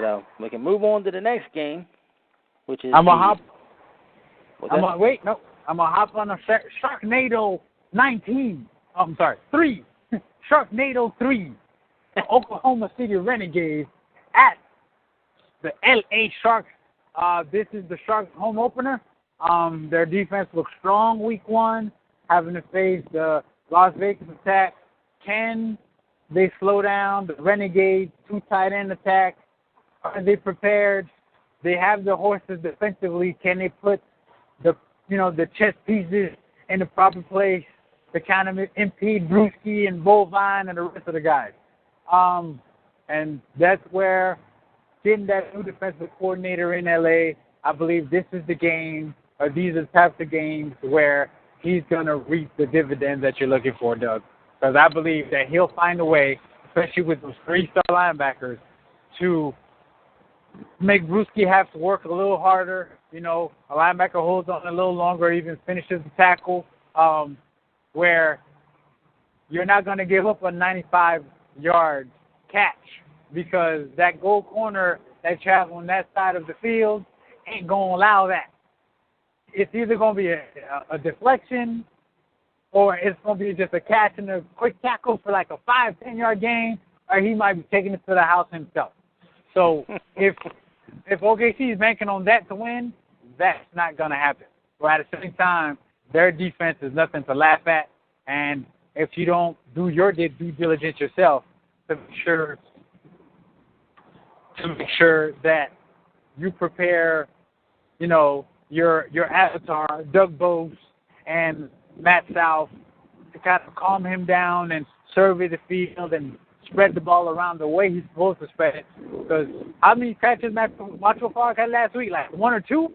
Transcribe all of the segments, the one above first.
But we can move on to the next game, which is I'm going to hop. What's I'm that? gonna, wait, no. I'm going to hop on a Sharknado 19. Oh, I'm sorry, 3. Sharknado 3. Oklahoma City Renegades at the L.A. Sharks. This is the Sharks' home opener. Their defense looks strong week 1, having to face the Las Vegas attack. Can they slow down the Renegades' 2 tight end attack? Are they prepared? They have the horses defensively. Can they put the chess pieces in the proper place to kind of impede Brewski and Bovine and the rest of the guys? And that's where getting that new defensive coordinator in L.A., I believe this is the game, or these are the types of games where he's going to reap the dividends that you're looking for, Doug. Because I believe that he'll find a way, especially with those 3-star linebackers, to make Brewski have to work a little harder. A linebacker holds on a little longer, even finishes the tackle, where you're not going to give up a 95-yard catch because that goal corner that travels on that side of the field ain't going to allow that. It's either going to be a deflection or it's going to be just a catch and a quick tackle for like a 5-10-yard gain, or he might be taking it to the house himself. So if OKC is banking on that to win, that's not going to happen. But at the same time, their defense is nothing to laugh at, and if you don't do your due diligence yourself to make sure that you prepare, your avatar, Doug Boas and Matt South, to kind of calm him down and survey the field and spread the ball around the way he's supposed to spread it. Because how many catches Macho Fogg had last week? Like 1 or 2?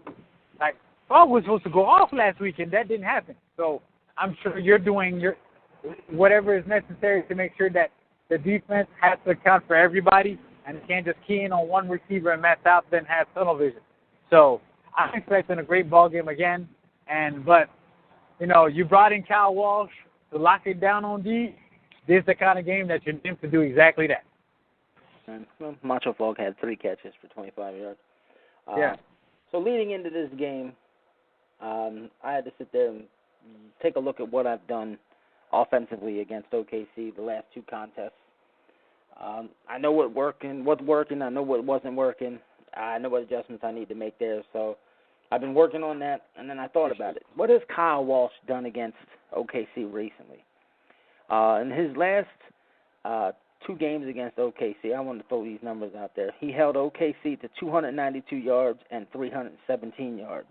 Like, Fogg was supposed to go off last week, and that didn't happen. So I'm sure you're doing whatever is necessary to make sure that the defense has to account for everybody, and it can't just key in on one receiver and Matt South then has tunnel vision. So I'm expecting a great ball game again. But you brought in Kyle Walsh to lock it down on D. This is the kind of game that you're meant to do exactly that. And Macho Fogg had 3 catches for 25 yards. Yeah. So leading into this game, I had to sit there and take a look at what I've done offensively against OKC the last 2 contests. I know what's working. I know what wasn't working. I know what adjustments I need to make there. So I've been working on that, and then I thought about it. What has Kyle Walsh done against OKC recently? In his last 2 games against OKC, I want to throw these numbers out there. He held OKC to 292 yards and 317 yards.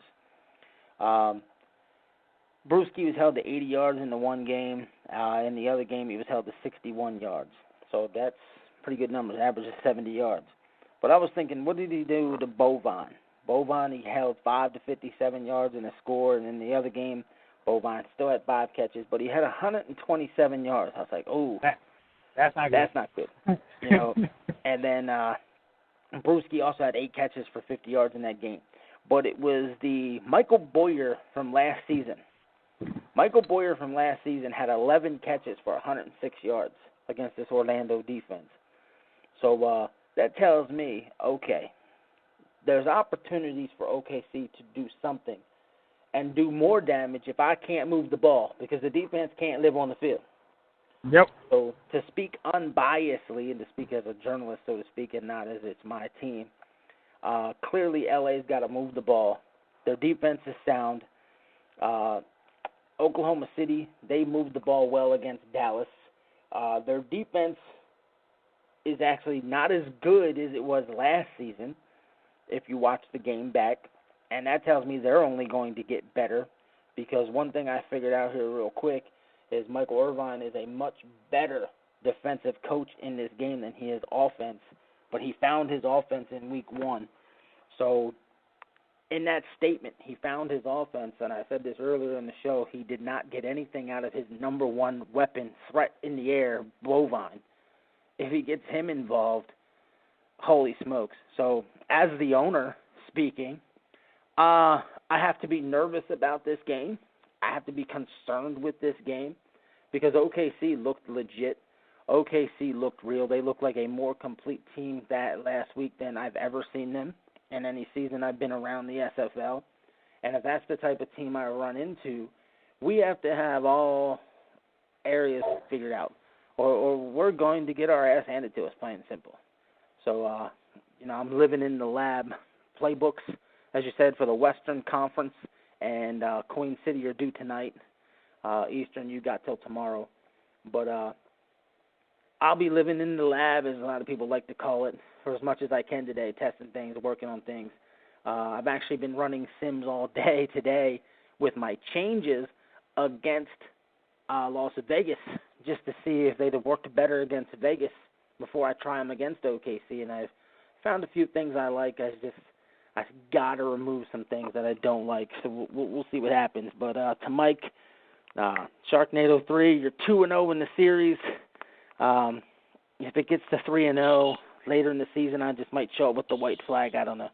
Brewski was held to 80 yards in the one game. In the other game, he was held to 61 yards. So that's pretty good numbers, average of 70 yards. But I was thinking, what did he do to Bovine? Bovine, he held 5 to 57 yards in a score, and in the other game, Bovine still had 5 catches, but he had 127 yards. I was like, oh, that's not good. That's not good. And then Brewski also had 8 catches for 50 yards in that game. But it was the Michael Boyer from last season. Michael Boyer from last season had 11 catches for 106 yards against this Orlando defense. So that tells me, okay, there's opportunities for OKC to do something and do more damage if I can't move the ball because the defense can't live on the field. Yep. So to speak unbiasedly and to speak as a journalist, so to speak, and not as it's my team, clearly LA's got to move the ball. Their defense is sound. Oklahoma City, they moved the ball well against Dallas. Their defense is actually not as good as it was last season if you watch the game back, and that tells me they're only going to get better because one thing I figured out here real quick is Michael Irvine is a much better defensive coach in this game than he is offense, but he found his offense in week 1. So in that statement, he found his offense, and I said this earlier in the show, he did not get anything out of his number 1 weapon threat in the air, Bovine. If he gets him involved, holy smokes. So as the owner speaking, I have to be nervous about this game. I have to be concerned with this game because OKC looked legit. OKC looked real. They looked like a more complete team that last week than I've ever seen them in any season I've been around the SFL. And if that's the type of team I run into, we have to have all areas figured out, or we're going to get our ass handed to us, plain and simple. So, I'm living in the lab. Playbooks, as you said, for the Western Conference and Queen City are due tonight. Eastern, you got till tomorrow. But I'll be living in the lab, as a lot of people like to call it, for as much as I can today, testing things, working on things. I've actually been running sims all day today with my changes against Las Vegas, just to see if they'd have worked better against Vegas before I try them against OKC. And I've found a few things I like. I got to remove some things that I don't like. So we'll see what happens. But to Mike, Sharknado 3, you're 2-0 in the series. If it gets to 3-0 later in the season, I just might show up with the white flag. I don't know.